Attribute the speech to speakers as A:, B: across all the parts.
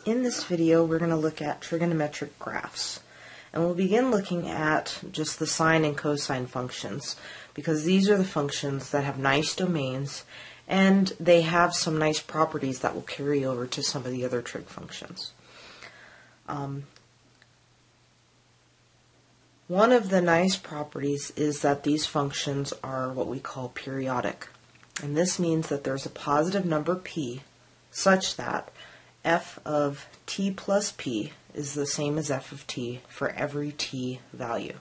A: In this video, we're going to look at trigonometric graphs. And we'll begin looking at just the sine and cosine functions, because these are the functions that have nice domains, and they have some nice properties that will carry over to some of the other trig functions. One of the nice properties is that these functions are what we call periodic. And this means that there's a positive number p such that f of t plus p is the same as f of t for every t value.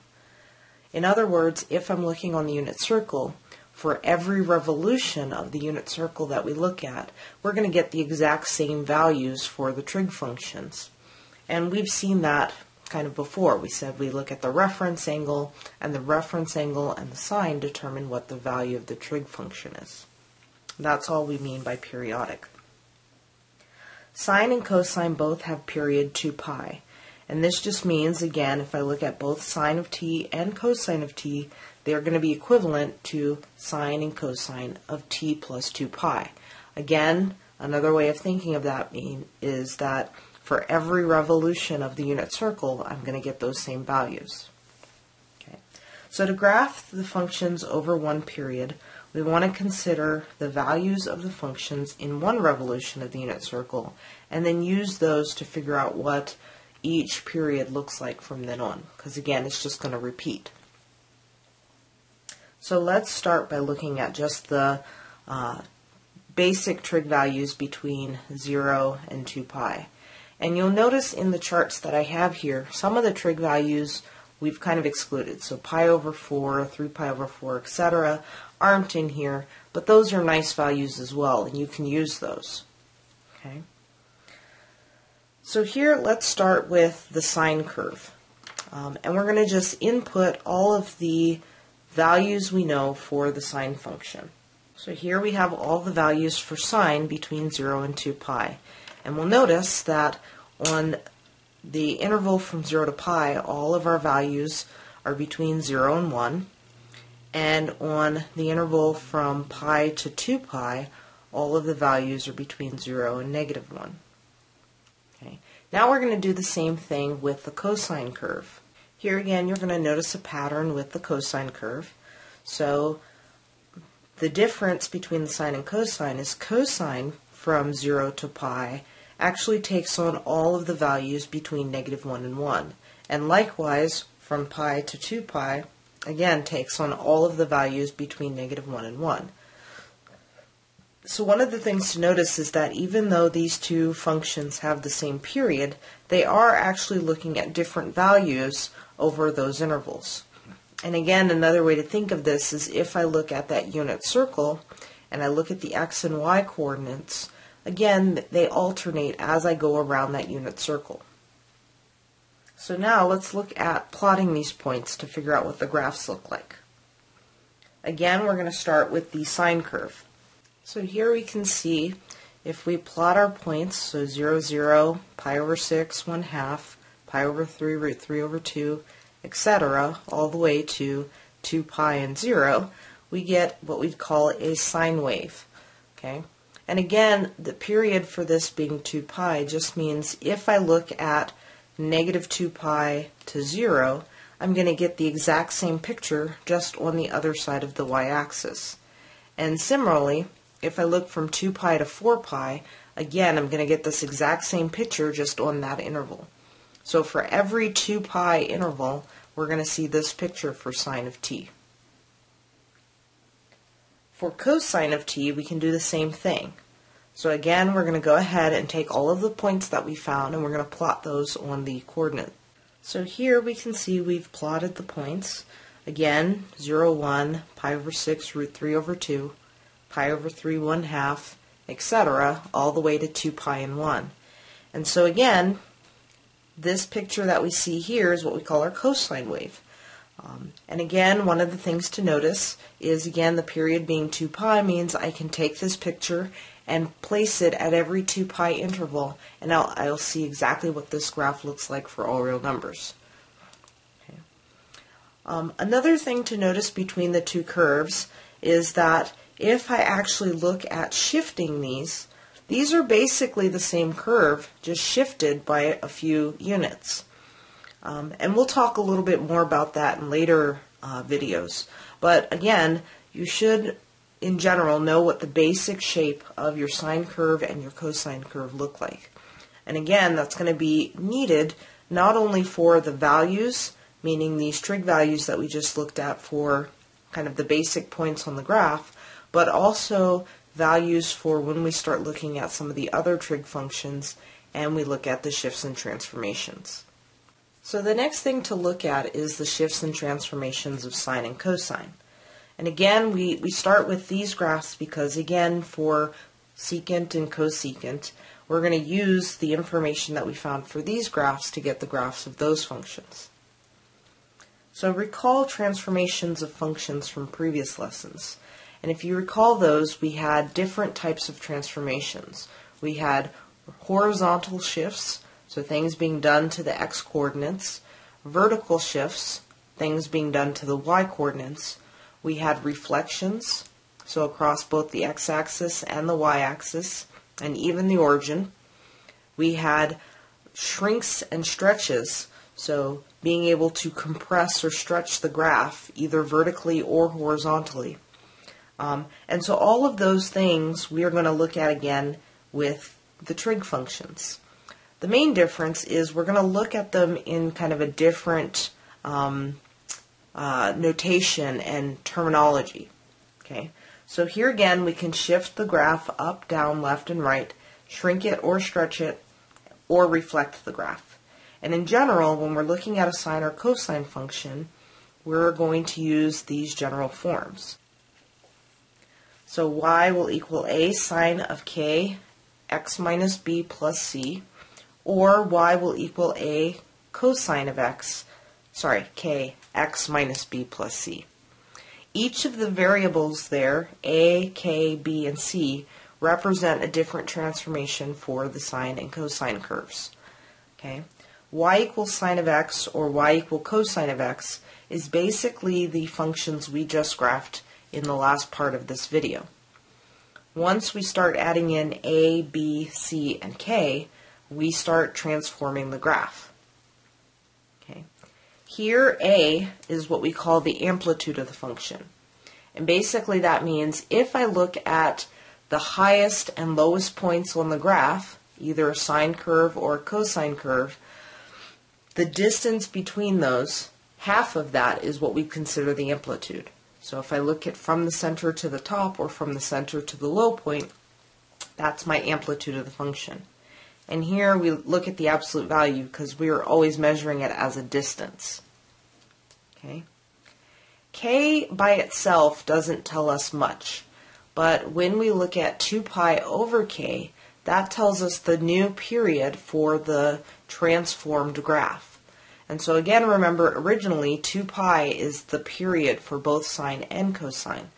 A: In other words, if I'm looking on the unit circle, for every revolution of the unit circle that we look at, we're going to get the exact same values for the trig functions. And we've seen that kind of before. We said we look at the reference angle, and the reference angle and the sine determine what the value of the trig function is. That's all we mean by periodic. Sine and cosine both have period 2 pi, and this just means, again, if I look at both sine of t and cosine of t, they are going to be equivalent to sine and cosine of t plus 2 pi. Again, another way of thinking of that is that for every revolution of the unit circle, I'm going to get those same values. Okay. So to graph the functions over one period, we want to consider the values of the functions in one revolution of the unit circle, and then use those to figure out what each period looks like from then on, because again, it's just going to repeat. So let's start by looking at just the basic trig values between 0 and 2 pi. And you'll notice in the charts that I have here, some of the trig values we've kind of excluded. So pi over 4, 3 pi over 4, etc. aren't in here, but those are nice values as well, and you can use those. Okay. So here, let's start with the sine curve. And we're going to just input all of the values we know for the sine function. So here we have all the values for sine between 0 and 2 pi. And we'll notice that on the interval from 0 to pi, all of our values are between 0 and 1. And on the interval from pi to 2 pi, all of the values are between 0 and negative 1. Okay. Now we're going to do the same thing with the cosine curve. Here again, you're going to notice a pattern with the cosine curve. So the difference between the sine and cosine is cosine from 0 to pi actually takes on all of the values between negative 1 and 1. And likewise, from pi to 2 pi, again, takes on all of the values between negative 1 and 1. So one of the things to notice is that even though these two functions have the same period, they are actually looking at different values over those intervals. And again, another way to think of this is if I look at that unit circle and I look at the x and y coordinates, again, they alternate as I go around that unit circle. So now let's look at plotting these points to figure out what the graphs look like. Again, we're going to start with the sine curve. So here we can see if we plot our points, so 0, 0, pi over 6, 1/2, pi over 3, root 3 over 2, etc., all the way to 2 pi and 0, we get what we'd call a sine wave. Okay? And again, the period for this being 2 pi just means if I look at negative 2 pi to 0, I'm going to get the exact same picture just on the other side of the y-axis. And similarly, if I look from 2 pi to 4 pi, again, I'm going to get this exact same picture just on that interval. So for every 2 pi interval, we're going to see this picture for sine of t. For cosine of t, we can do the same thing. So again, we're going to go ahead and take all of the points that we found, and we're going to plot those on the coordinate. So here we can see we've plotted the points. Again, 0, 1, pi over 6, root 3 over 2, pi over 3, 1/2, etc., all the way to 2 pi and 1. And so again, this picture that we see here is what we call our cosine wave. And again, one of the things to notice is, again, the period being 2 pi means I can take this picture and place it at every 2 pi interval, and I'll see exactly what this graph looks like for all real numbers. Okay. Another thing to notice between the two curves is that if I actually look at shifting these, These are basically the same curve, just shifted by a few units. And we'll talk a little bit more about that in later videos. But again, you should, in general, know what the basic shape of your sine curve and your cosine curve look like. And again, that's going to be needed not only for the values, meaning these trig values that we just looked at for kind of the basic points on the graph, but also values for when we start looking at some of the other trig functions and we look at the shifts and transformations. So the next thing to look at is the shifts and transformations of sine and cosine. And again, we start with these graphs because, again, for secant and cosecant, we're going to use the information that we found for these graphs to get the graphs of those functions. So recall transformations of functions from previous lessons. And if you recall those, we had different types of transformations. We had horizontal shifts, so things being done to the x-coordinates, vertical shifts, things being done to the y-coordinates. We had reflections, so across both the x-axis and the y-axis, and even the origin. We had shrinks and stretches, so being able to compress or stretch the graph either vertically or horizontally. And so all of those things we are going to look at again with the trig functions. The main difference is we're going to look at them in kind of a different notation and terminology. Okay, so here again we can shift the graph up, down, left, and right, shrink it or stretch it, or reflect the graph. And in general, when we're looking at a sine or cosine function, we're going to use these general forms. So y will equal a sine of k x minus b plus c, or y will equal a cosine of k x minus b plus c. Each of the variables there, a, k, b, and c, represent a different transformation for the sine and cosine curves. Okay? Y equals sine of x or y equal cosine of x is basically the functions we just graphed in the last part of this video. Once we start adding in a, b, c, and k, we start transforming the graph. Okay. Here, a is what we call the amplitude of the function. And basically that means if I look at the highest and lowest points on the graph, either a sine curve or a cosine curve, the distance between those, half of that is what we consider the amplitude. So if I look at from the center to the top or from the center to the low point, that's my amplitude of the function. And here we look at the absolute value because we are always measuring it as a distance. Okay. K by itself doesn't tell us much, but when we look at 2 pi over k, that tells us the new period for the transformed graph. And so again, remember, originally 2 pi is the period for both sine and cosine.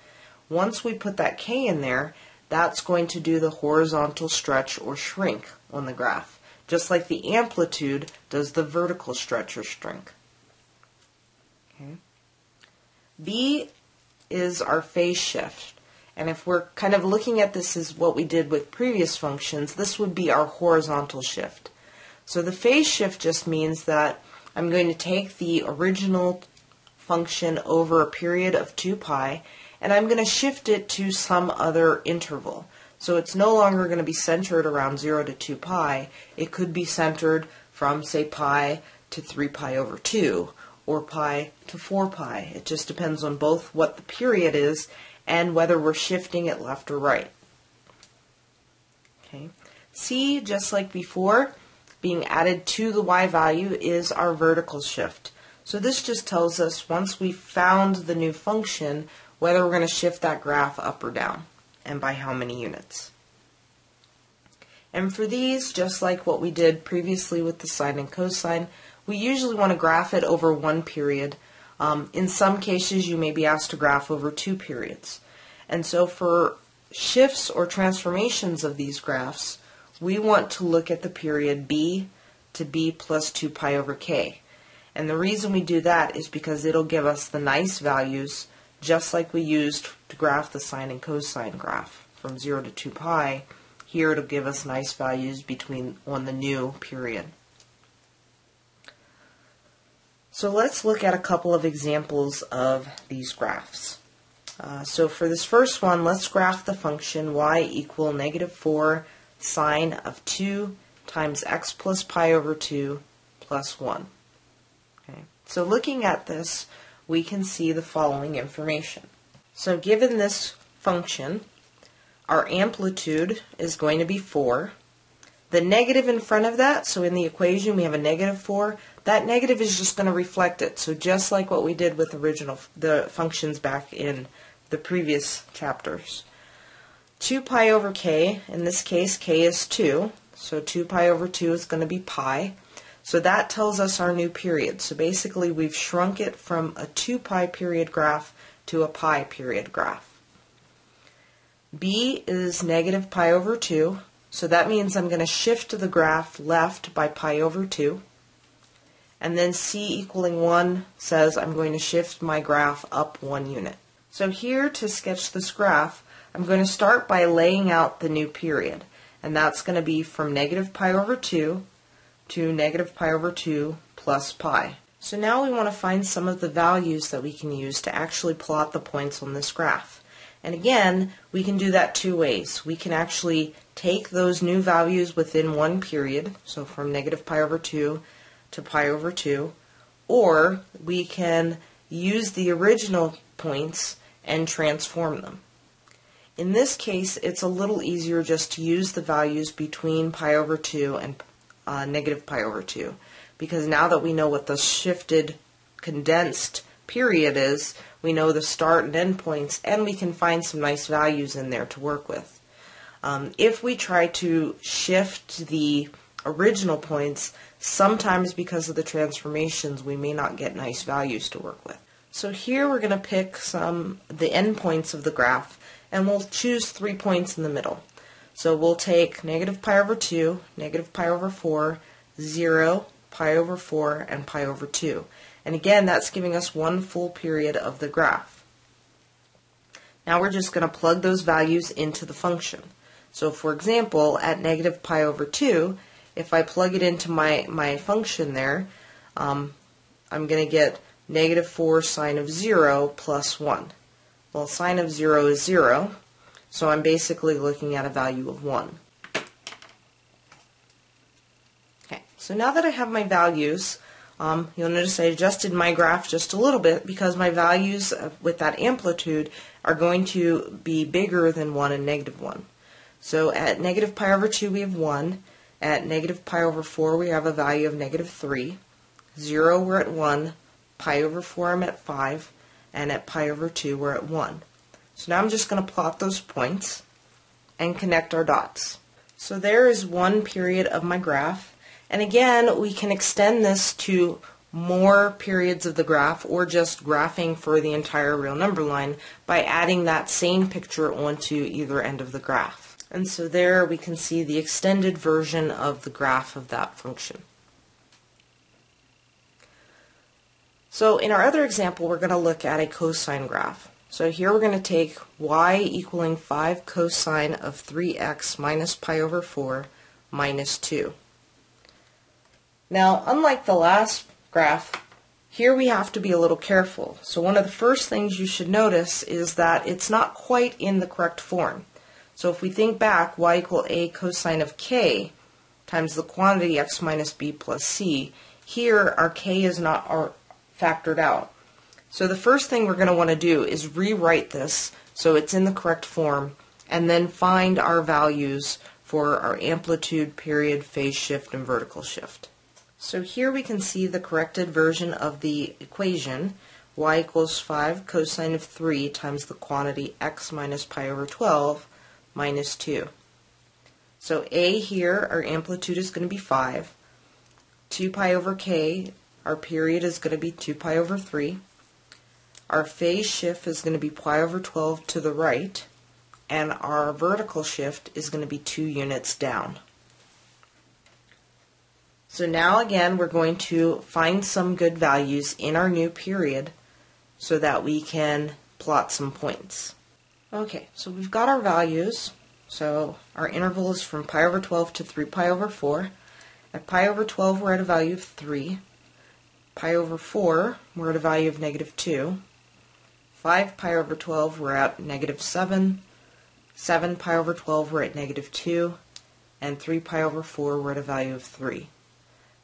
A: Once we put that k in there, that's going to do the horizontal stretch or shrink on the graph, just like the amplitude does the vertical stretch or shrink. Okay. B is our phase shift. And if we're kind of looking at this as what we did with previous functions, this would be our horizontal shift. So the phase shift just means that I'm going to take the original function over a period of 2 pi, and I'm going to shift it to some other interval. So it's no longer going to be centered around 0 to 2 pi. It could be centered from, say, pi to 3 pi over 2, or pi to 4 pi. It just depends on both what the period is and whether we're shifting it left or right. Okay. C, just like before, being added to the y value is our vertical shift. So this just tells us once we've found the new function, whether we're going to shift that graph up or down, and by how many units. And for these, just like what we did previously with the sine and cosine, we usually want to graph it over one period. In some cases, you may be asked to graph over 2 periods. And so for shifts or transformations of these graphs, we want to look at the period b to b plus 2 pi over k. And the reason we do that is because it'll give us the nice values, just like we used to graph the sine and cosine graph from 0 to 2 pi. here to give us nice values on the new period. So let's look at a couple of examples of these graphs. So for this first one, let's graph the function y equal -4 sine of 2 times x plus pi over 2 plus 1. Okay. So looking at this, we can see the following information. So given this function, our amplitude is going to be 4. The negative in front of that, so in the equation we have a -4, that negative is just going to reflect it. So just like what we did with the functions back in the previous chapters. 2 pi over k, in this case k is 2, so 2 pi over 2 is going to be pi. So that tells us our new period. So basically we've shrunk it from a 2 pi period graph to a pi period graph. B is -pi over 2, so that means I'm going to shift the graph left by pi over 2. And then C equaling 1 says I'm going to shift my graph up 1 unit. So here to sketch this graph, I'm going to start by laying out the new period. And that's going to be from -pi over 2 to -pi over 2 plus pi. So now we want to find some of the values that we can use to actually plot the points on this graph. And again, we can do that two ways. We can actually take those new values within one period, so from -pi over 2 to pi over 2, or we can use the original points and transform them. In this case, it's a little easier just to use the values between pi over 2 and -pi over 2, because now that we know what the shifted condensed period is, we know the start and end points, and we can find some nice values in there to work with. If we try to shift the original points, sometimes because of the transformations, we may not get nice values to work with. So here we're going to pick the endpoints of the graph, and we'll choose 3 points in the middle. So we'll take -pi over 2, -pi over 4, 0, pi over 4, and pi over 2. And again, that's giving us one full period of the graph. Now we're just going to plug those values into the function. So for example, at -pi over 2, if I plug it into my function there, I'm going to get -4 sine of 0 plus 1. Well, sine of 0 is 0, so I'm basically looking at a value of 1. Okay, so now that I have my values, you'll notice I adjusted my graph just a little bit because my values with that amplitude are going to be bigger than 1 and -1. So at -pi over 2 we have 1, at -pi over 4 we have a value of -3, 0 we're at 1, pi over 4 I'm at 5, and at pi over 2 we're at 1. So now I'm just going to plot those points and connect our dots. So there is one period of my graph, and again we can extend this to more periods of the graph or just graphing for the entire real number line by adding that same picture onto either end of the graph. And so there we can see the extended version of the graph of that function. So in our other example, we're going to look at a cosine graph. So here we're going to take y equaling 5 cosine of 3x minus pi over 4 minus 2. Now, unlike the last graph, here we have to be a little careful. So one of the first things you should notice is that it's not quite in the correct form. So if we think back, y equal a cosine of k times the quantity x minus b plus c, here our k is not factored out. So the first thing we're going to want to do is rewrite this so it's in the correct form, and then find our values for our amplitude, period, phase shift, and vertical shift. So here we can see the corrected version of the equation, y equals 5 cosine of 3 times the quantity x minus pi over 12 minus 2. So a here, our amplitude is going to be 5. 2 pi over k, our period is going to be 2 pi over 3. Our phase shift is going to be pi over 12 to the right, and our vertical shift is going to be 2 units down. So now again we're going to find some good values in our new period so that we can plot some points. Okay, so we've got our values. So our interval is from pi over 12 to 3 pi over 4. At pi over 12 we're at a value of 3. Pi over 4 we're at a value of negative 2. 5 pi over 12 we're at negative 7. 7 pi over 12 we're at negative 2. And 3 pi over 4 we're at a value of 3.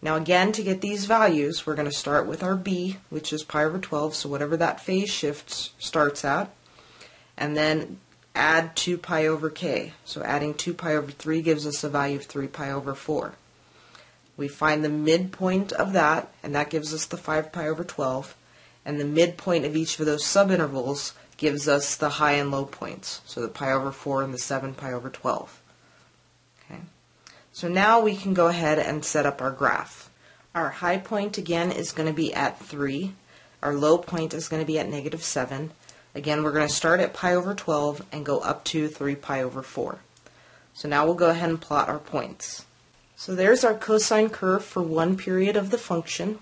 A: Now again, to get these values, we're going to start with our b, which is pi over 12, so whatever that phase shift starts at, and then add 2 pi over k. So adding 2 pi over 3 gives us a value of 3 pi over 4. We find the midpoint of that, and that gives us the 5 pi over 12, and the midpoint of each of those subintervals gives us the high and low points, so the pi over 4 and the 7 pi over 12. Okay. So now we can go ahead and set up our graph. Our high point again is going to be at 3. Our low point is going to be at negative 7. Again, we're going to start at pi over 12 and go up to 3 pi over 4. So now we'll go ahead and plot our points. So there's our cosine curve for one period of the function.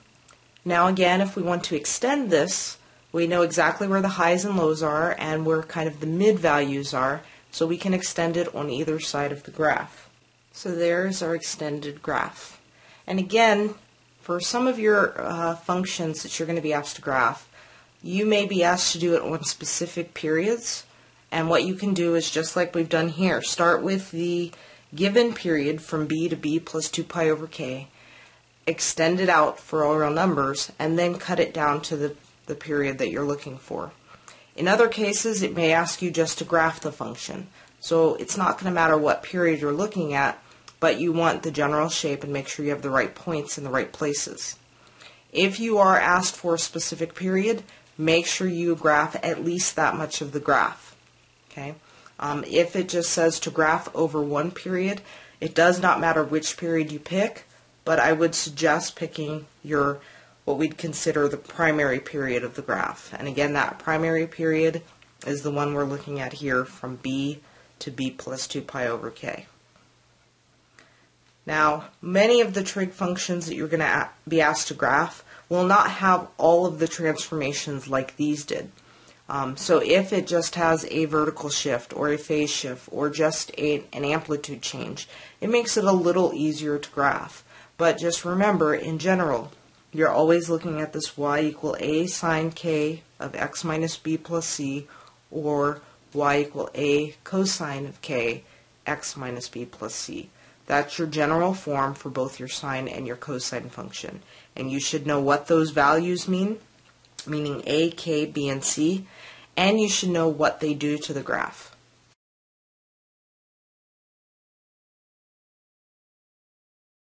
A: Now again, if we want to extend this, we know exactly where the highs and lows are and where kind of the mid values are, so we can extend it on either side of the graph. So there's our extended graph. And again, for some of your functions that you're going to be asked to graph, you may be asked to do it on specific periods. And what you can do is just like we've done here, start with the given period from b to b plus 2 pi over k, extend it out for all real numbers, and then cut it down to the period that you're looking for. In other cases, it may ask you just to graph the function. So it's not going to matter what period you're looking at, but you want the general shape and make sure you have the right points in the right places. If you are asked for a specific period, make sure you graph at least that much of the graph. Okay? If it just says to graph over one period, it does not matter which period you pick, but I would suggest picking your what we'd consider the primary period of the graph. And again, that primary period is the one we're looking at here from b to b plus 2 pi over k. Now, many of the trig functions that you're going to be asked to graph will not have all of the transformations like these did. So if it just has a vertical shift or a phase shift or just an amplitude change, it makes it a little easier to graph. But just remember, in general, you're always looking at this y equal a sine k of x minus b plus c, or y equal a cosine of k x minus b plus c. That's your general form for both your sine and your cosine function. And you should know what those values mean, meaning a, k, b, and c, and you should know what they do to the graph.